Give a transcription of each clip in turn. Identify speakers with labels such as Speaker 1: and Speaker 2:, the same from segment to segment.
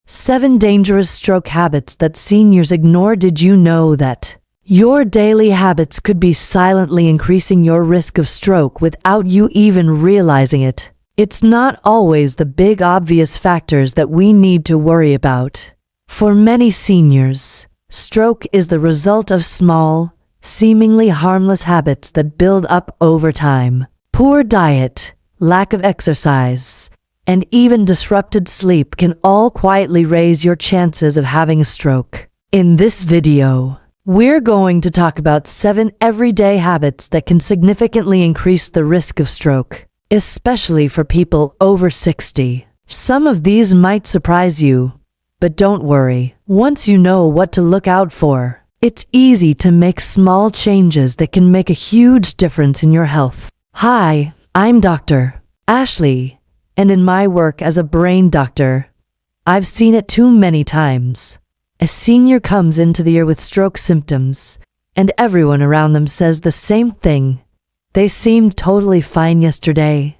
Speaker 1: 7 dangerous stroke habits that seniors ignore. Did you know that your daily habits could be silently increasing your risk of stroke without you even realizing it? It's not always the big obvious factors that we need to worry about. For many seniors, stroke is the result of small, seemingly harmless habits that build up over time. Poor diet, lack of exercise, and even disrupted sleep can all quietly raise your chances of having a stroke. In this video, we're going to talk about 7 everyday habits that can significantly increase the risk of stroke, especially for people over 60. Some of these might surprise you, but don't worry. Once you know what to look out for, it's easy to make small changes that can make a huge difference in your health. Hi, I'm Dr. Ashley, and in my work as a brain doctor, I've seen it too many times. A senior comes into the year with stroke symptoms, and everyone around them says the same thing. They seemed totally fine yesterday.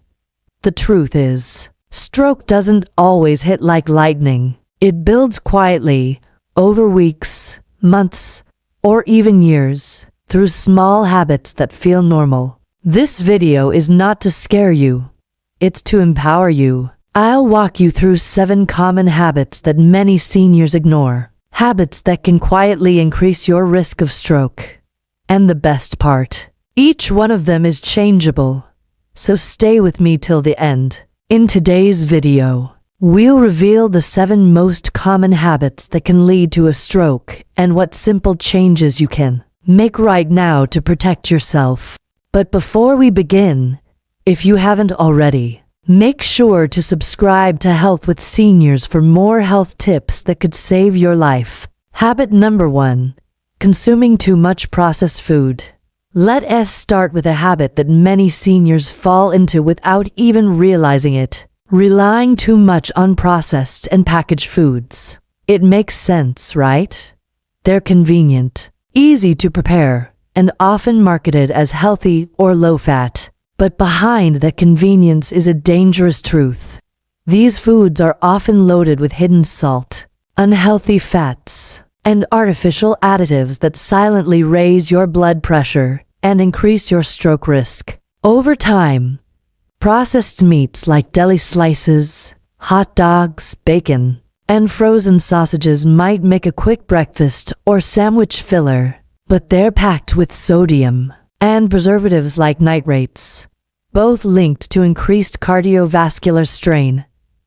Speaker 1: The truth is, stroke doesn't always hit like lightning. It builds quietly, over weeks, months, or even years, through small habits that feel normal. This video is not to scare you. It's to empower you. I'll walk you through 7 common habits that many seniors ignore. Habits that can quietly increase your risk of stroke. And the best part, each one of them is changeable. So stay with me till the end. In today's video, we'll reveal the 7 most common habits that can lead to a stroke and what simple changes you can make right now to protect yourself. But before we begin, if you haven't already, make sure to subscribe to Health with Seniors for more health tips that could save your life. Habit number 1. Consuming too much processed food. Let us start with a habit that many seniors fall into without even realizing it. Relying too much on processed and packaged foods. It makes sense, right? They're convenient, easy to prepare, and often marketed as healthy or low-fat. But behind that convenience is a dangerous truth. These foods are often loaded with hidden salt, unhealthy fats, and artificial additives that silently raise your blood pressure and increase your stroke risk. Over time, processed meats like deli slices, hot dogs, bacon, and frozen sausages might make a quick breakfast or sandwich filler, but they're packed with sodium and preservatives like nitrates, both linked to increased cardiovascular strain.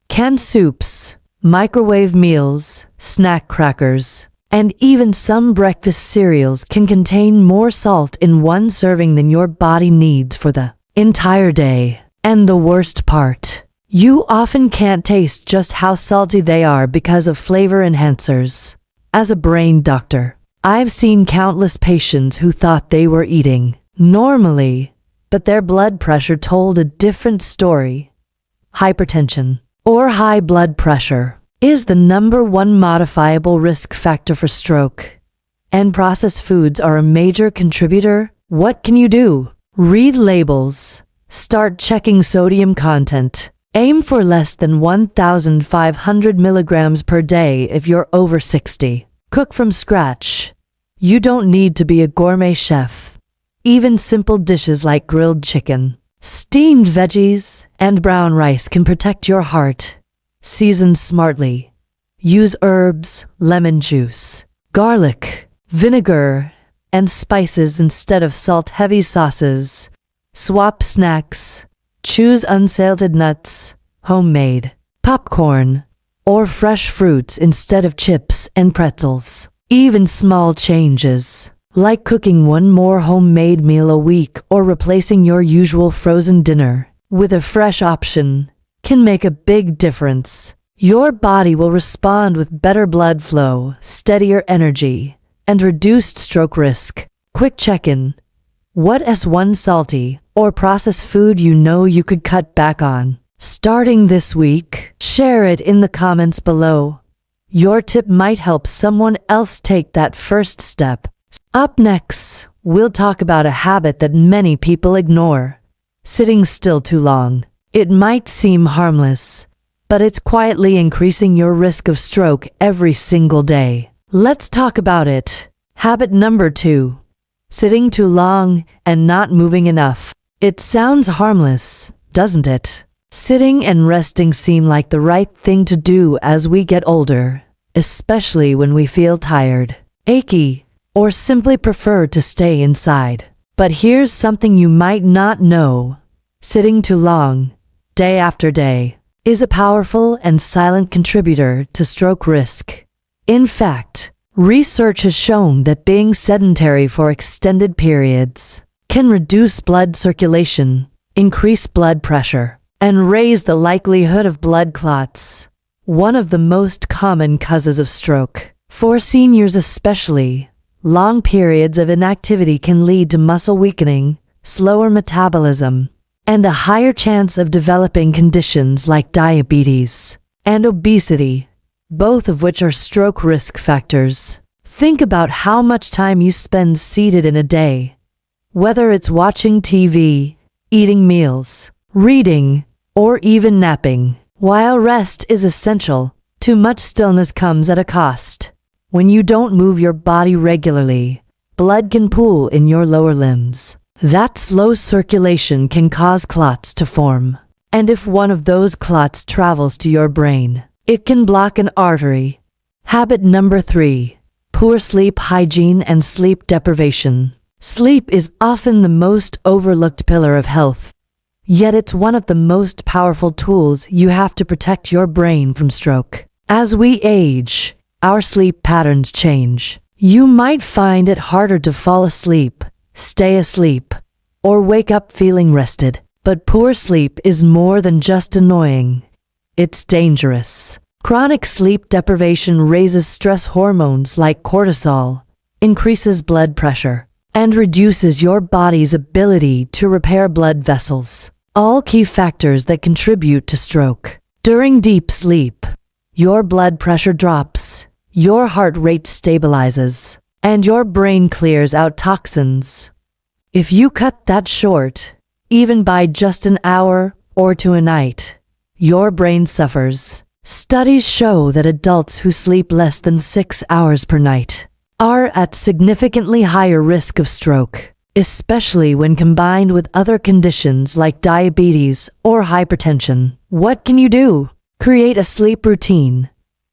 Speaker 1: Canned soups, microwave meals, snack crackers, and even some breakfast cereals can contain more salt in one serving than your body needs for the entire day. And the worst part, you often can't taste just how salty they are because of flavor enhancers. As a brain doctor, I've seen countless patients who thought they were eating normally, but their blood pressure told a different story. Hypertension, or high blood pressure, is the #1 modifiable risk factor for stroke. And processed foods are a major contributor. What can you do? Read labels. Start checking sodium content. Aim for less than 1,500 milligrams per day if you're over 60. Cook from scratch. You don't need to be a gourmet chef. Even simple dishes like grilled chicken, steamed veggies, and brown rice can protect your heart. Season smartly. Use herbs, lemon juice, garlic, vinegar, and spices instead of salt-heavy sauces. Swap snacks. Choose unsalted nuts, homemade popcorn, or fresh fruits instead of chips and pretzels. Even small changes, like cooking one more homemade meal a week or replacing your usual frozen dinner with a fresh option, can make a big difference. Your body will respond with better blood flow, steadier energy, and reduced stroke risk. Quick check-in. What is one salty or processed food you know you could cut back on? Starting this week, share it in the comments below. Your tip might help someone else take that first step. Up next, we'll talk about a habit that many people ignore: sitting still too long. It might seem harmless, but it's quietly increasing your risk of stroke every single day. Let's talk about it. Habit number 2. Sitting too long and not moving enough. It sounds harmless, doesn't it? Sitting and resting seem like the right thing to do as we get older, especially when we feel tired, achy, or simply prefer to stay inside. But here's something you might not know. Sitting too long, day after day, is a powerful and silent contributor to stroke risk. In fact, research has shown that being sedentary for extended periods can reduce blood circulation, increase blood pressure, and raise the likelihood of blood clots, one of the most common causes of stroke. For seniors especially, long periods of inactivity can lead to muscle weakening, slower metabolism, and a higher chance of developing conditions like diabetes and obesity, both of which are stroke risk factors. Think about how much time you spend seated in a day, whether it's watching TV, eating meals, reading, or even napping. While rest is essential, too much stillness comes at a cost. When you don't move your body regularly, blood can pool in your lower limbs. That slow circulation can cause clots to form. And if one of those clots travels to your brain, it can block an artery. Habit number 3. Poor sleep hygiene and sleep deprivation. Sleep is often the most overlooked pillar of health. Yet it's one of the most powerful tools you have to protect your brain from stroke. As we age, our sleep patterns change. You might find it harder to fall asleep, stay asleep, or wake up feeling rested. But poor sleep is more than just annoying. It's dangerous. Chronic sleep deprivation raises stress hormones like cortisol, increases blood pressure, and reduces your body's ability to repair blood vessels. All key factors that contribute to stroke. During deep sleep, your blood pressure drops, your heart rate stabilizes, and your brain clears out toxins. If you cut that short, even by just an hour or 2 a night, your brain suffers. Studies show that adults who sleep less than 6 hours per night are at significantly higher risk of stroke, especially when combined with other conditions like diabetes or hypertension. What can you do? Create a sleep routine.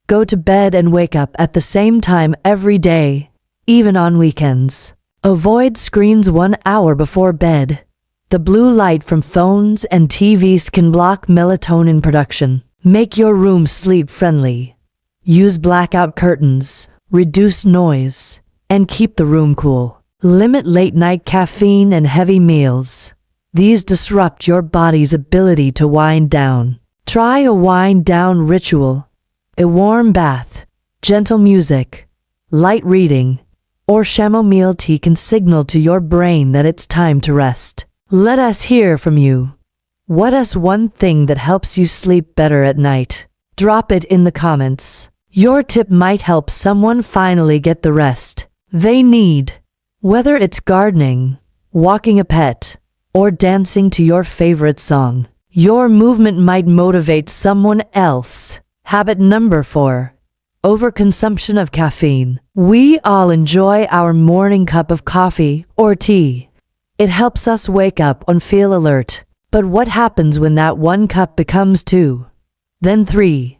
Speaker 1: Go to bed and wake up at the same time every day, even on weekends. Avoid screens 1 hour before bed. The blue light from phones and TVs can block melatonin production. Make your room sleep-friendly. Use blackout curtains, reduce noise, and keep the room cool. Limit late-night caffeine and heavy meals. These disrupt your body's ability to wind down. Try a wind-down ritual. A warm bath, gentle music, light reading, or chamomile tea can signal to your brain that it's time to rest. Let us hear from you. What is one thing that helps you sleep better at night? Drop it in the comments. Your tip might help someone finally get the rest they need. Whether it's gardening, walking a pet, or dancing to your favorite song, your movement might motivate someone else. Habit number 4. Overconsumption of caffeine. We all enjoy our morning cup of coffee or tea. It helps us wake up and feel alert. But what happens when that 1 cup becomes 2, then 3,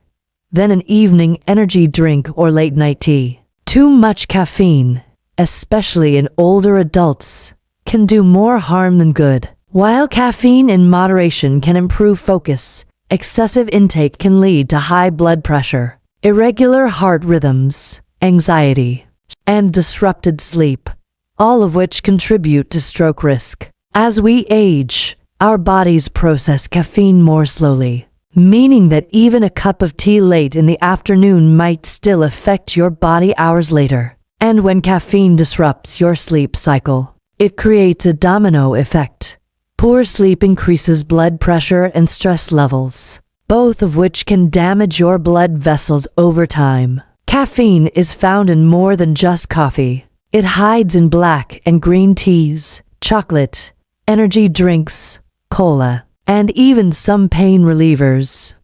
Speaker 1: then an evening energy drink or late-night tea? Too much caffeine, especially in older adults, can do more harm than good. While caffeine in moderation can improve focus, excessive intake can lead to high blood pressure, irregular heart rhythms, anxiety, and disrupted sleep, all of which contribute to stroke risk. As we age, our bodies process caffeine more slowly, meaning that even a cup of tea late in the afternoon might still affect your body hours later. And when caffeine disrupts your sleep cycle, it creates a domino effect. Poor sleep increases blood pressure and stress levels, both of which can damage your blood vessels over time. Caffeine is found in more than just coffee. It hides in black and green teas, chocolate, energy drinks, cola, and even some pain relievers.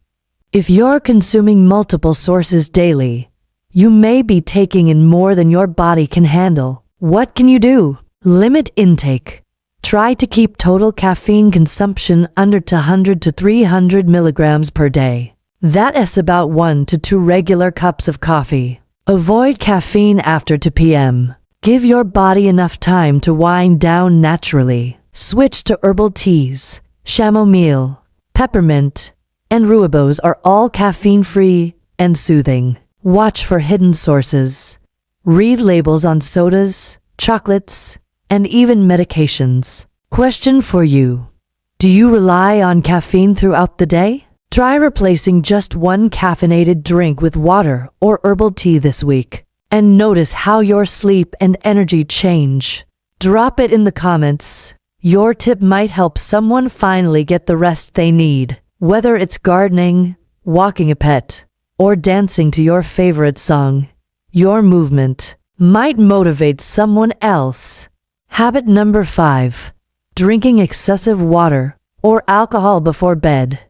Speaker 1: If you're consuming multiple sources daily, you may be taking in more than your body can handle. What can you do? Limit intake. Try to keep total caffeine consumption under 200 to 300 milligrams per day. That is about 1 to 2 regular cups of coffee. Avoid caffeine after 2 p.m. Give your body enough time to wind down naturally. Switch to herbal teas. Chamomile, peppermint, and rooibos are all caffeine-free and soothing. Watch for hidden sources. Read labels on sodas, chocolates, and even medications. Question for you. Do you rely on caffeine throughout the day? Try replacing just one caffeinated drink with water or herbal tea this week, and notice how your sleep and energy change. Drop it in the comments. Your tip might help someone finally get the rest they need. Whether it's gardening, walking a pet, or dancing to your favorite song, your movement might motivate someone else. Habit number 5. Drinking excessive water or alcohol before bed.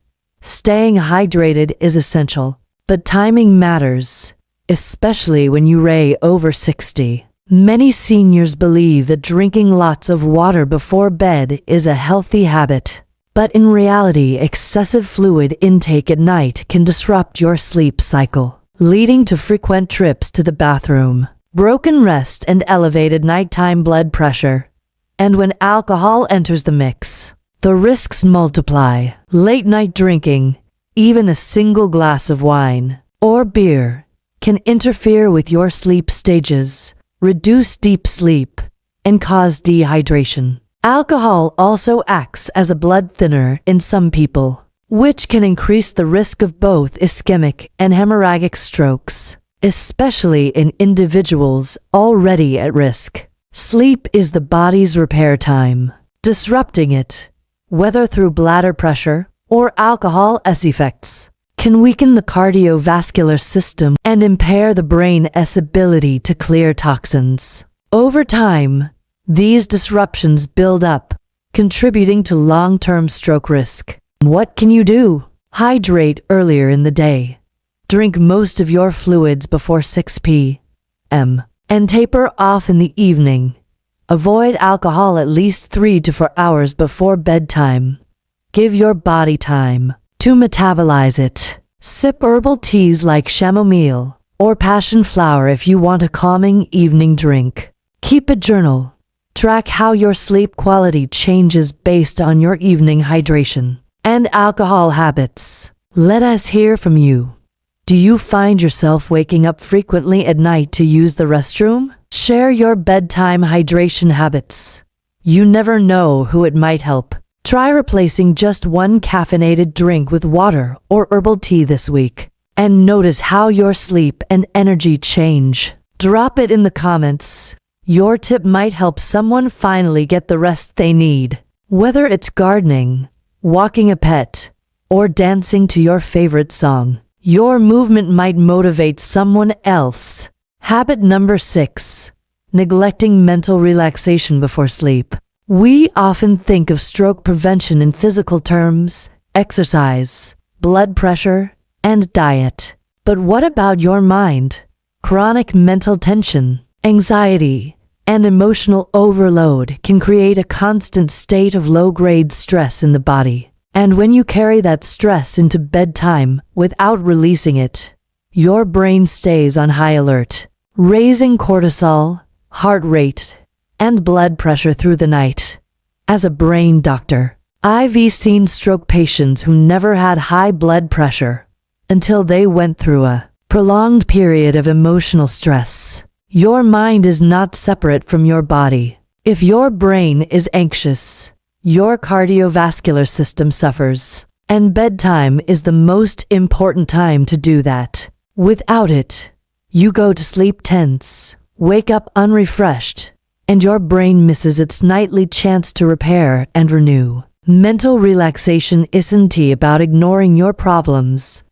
Speaker 1: Staying hydrated is essential, but timing matters, especially when you weigh over 60. Many seniors believe that drinking lots of water before bed is a healthy habit, but in reality, excessive fluid intake at night can disrupt your sleep cycle, leading to frequent trips to the bathroom, broken rest, and elevated nighttime blood pressure. And when alcohol enters the mix, the risks multiply. Late night drinking, even a single glass of wine or beer, can interfere with your sleep stages, reduce deep sleep, and cause dehydration. Alcohol also acts as a blood thinner in some people, which can increase the risk of both ischemic and hemorrhagic strokes, especially in individuals already at risk. Sleep is the body's repair time. Disrupting it, whether through bladder pressure or alcohol's effects, can weaken the cardiovascular system and impair the brain's ability to clear toxins. Over time, these disruptions build up, contributing to long-term stroke risk. What can you do? Hydrate earlier in the day. Drink most of your fluids before 6 p.m. and taper off in the evening. Avoid alcohol at least 3 to 4 hours before bedtime. Give your body time to metabolize it. Sip herbal teas like chamomile or passion flower if you want a calming evening drink. Keep a journal. Track how your sleep quality changes based on your evening hydration and alcohol habits. Let us hear from you. Do you find yourself waking up frequently at night to use the restroom? Share your bedtime hydration habits. You never know who it might help. Try replacing just one caffeinated drink with water or herbal tea this week, and notice how your sleep and energy change. Drop it in the comments. Your tip might help someone finally get the rest they need. Whether it's gardening, walking a pet, or dancing to your favorite song, your movement might motivate someone else. Habit number 6. Neglecting mental relaxation before sleep. We often think of stroke prevention in physical terms: exercise, blood pressure, and diet. But what about your mind? Chronic mental tension, anxiety, and emotional overload can create a constant state of low-grade stress in the body. And when you carry that stress into bedtime without releasing it, your brain stays on high alert, raising cortisol, heart rate, and blood pressure through the night. As a brain doctor, I've seen stroke patients who never had high blood pressure until they went through a prolonged period of emotional stress. Your mind is not separate from your body. If your brain is anxious, your cardiovascular system suffers, and bedtime is the most important time to do that. Without it, you go to sleep tense, wake up unrefreshed, and your brain misses its nightly chance to repair and renew. Mental relaxation isn't about ignoring your problems.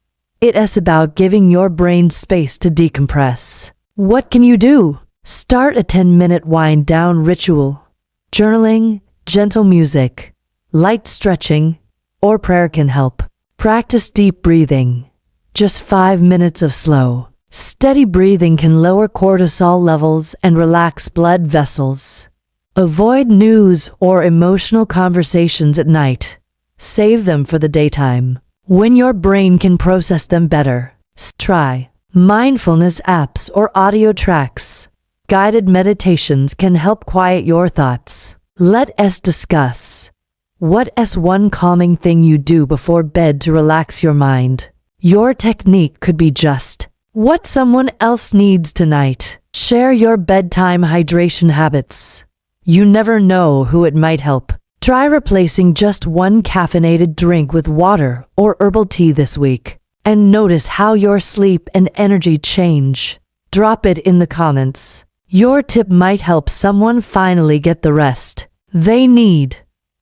Speaker 1: It is about giving your brain space to decompress. What can you do? Start a 10-minute wind-down ritual. Journaling, gentle music, light stretching, or prayer can help. Practice deep breathing. Just 5 minutes of slow, steady breathing can lower cortisol levels and relax blood vessels. Avoid news or emotional conversations at night. Save them for the daytime, when your brain can process them better. Try mindfulness apps or audio tracks. Guided meditations can help quiet your thoughts. Let us discuss. What's one calming thing you do before bed to relax your mind? Your technique could be just what someone else needs tonight. Share your bedtime hydration habits. You never know who it might help. Try replacing just one caffeinated drink with water or herbal tea this week, and notice how your sleep and energy change. Drop it in the comments. Your tip might help someone finally get the rest they need.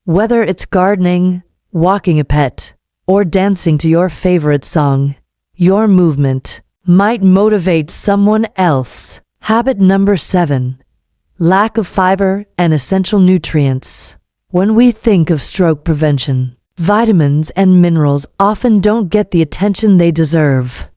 Speaker 1: Whether it's gardening, walking a pet, or dancing to your favorite song, your movement might motivate someone else. Habit number 7. Lack of fiber and essential nutrients. When we think of stroke prevention, vitamins and minerals often don't get the attention they deserve.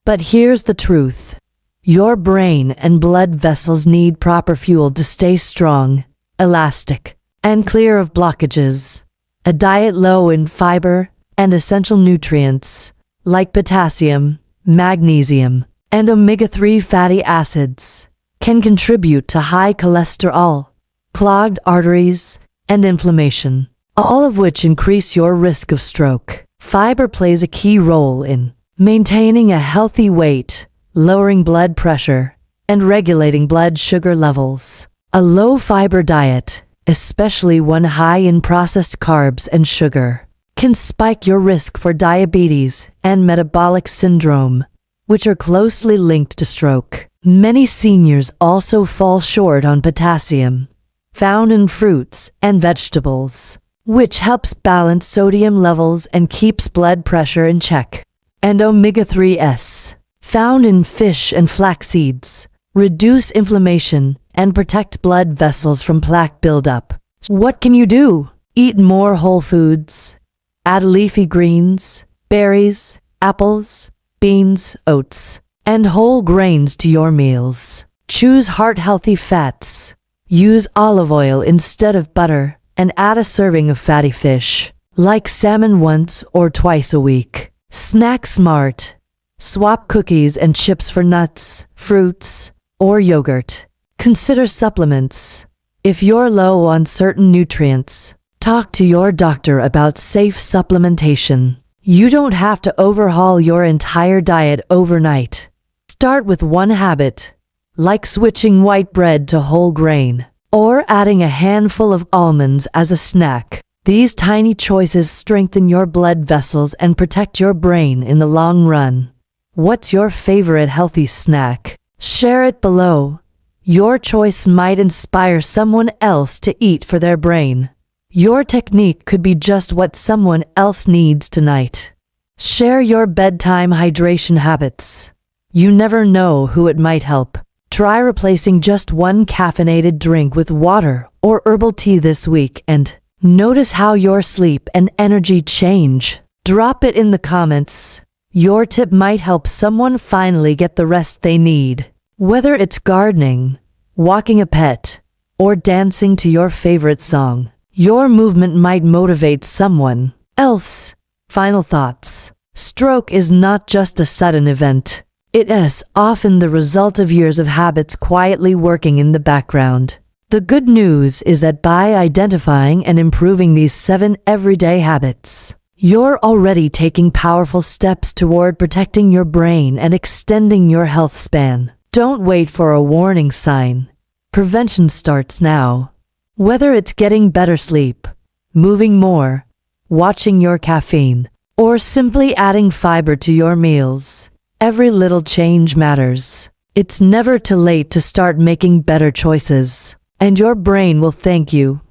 Speaker 1: But here's the truth. Your brain and blood vessels need proper fuel to stay strong, elastic, and clear of blockages. A diet low in fiber and essential nutrients, like potassium, magnesium, and omega-3 fatty acids, can contribute to high cholesterol, clogged arteries, and inflammation, all of which increase your risk of stroke. Fiber plays a key role in maintaining a healthy weight, lowering blood pressure, and regulating blood sugar levels. A low-fiber diet, especially one high in processed carbs and sugar, can spike your risk for diabetes and metabolic syndrome, which are closely linked to stroke. Many seniors also fall short on potassium, found in fruits and vegetables, which helps balance sodium levels and keeps blood pressure in check. And omega-3s, found in fish and flax seeds, reduce inflammation and protect blood vessels from plaque buildup. What can you do? Eat more whole foods. Add leafy greens, berries, apples, beans, oats, and whole grains to your meals. Choose heart-healthy fats. Use olive oil instead of butter, and add a serving of fatty fish, like salmon once or twice a week. Snack smart. Swap cookies and chips for nuts, fruits, or yogurt. Consider supplements. If you're low on certain nutrients, talk to your doctor about safe supplementation. You don't have to overhaul your entire diet overnight. Start with one habit, like switching white bread to whole grain, or adding a handful of almonds as a snack. These tiny choices strengthen your blood vessels and protect your brain in the long run. What's your favorite healthy snack? Share it below. Your choice might inspire someone else to eat for their brain. Your technique could be just what someone else needs tonight. Share your bedtime hydration habits. You never know who it might help. Try replacing just one caffeinated drink with water or herbal tea this week and notice how your sleep and energy change. Drop it in the comments. Your tip might help someone finally get the rest they need. Whether it's gardening, walking a pet, or dancing to your favorite song, your movement might motivate someone else. Final thoughts. Stroke is not just a sudden event. It is often the result of years of habits quietly working in the background. The good news is that by identifying and improving these 7 everyday habits, you're already taking powerful steps toward protecting your brain and extending your health span. Don't wait for a warning sign. Prevention starts now. Whether it's getting better sleep, moving more, watching your caffeine, or simply adding fiber to your meals, every little change matters. It's never too late to start making better choices, and your brain will thank you.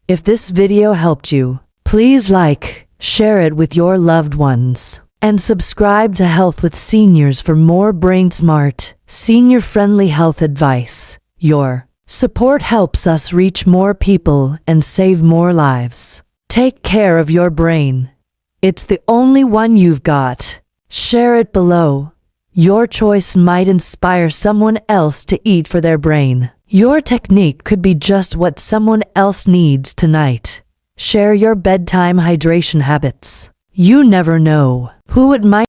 Speaker 1: If this video helped you, please like, share it with your loved ones, and subscribe to Health with Seniors for more brain-smart, senior-friendly health advice. Your support helps us reach more people and save more lives. Take care of your brain. It's the only one you've got. Share it below. Your choice might inspire someone else to eat for their brain. Your technique could be just what someone else needs tonight. Share your bedtime hydration habits. You never know who it might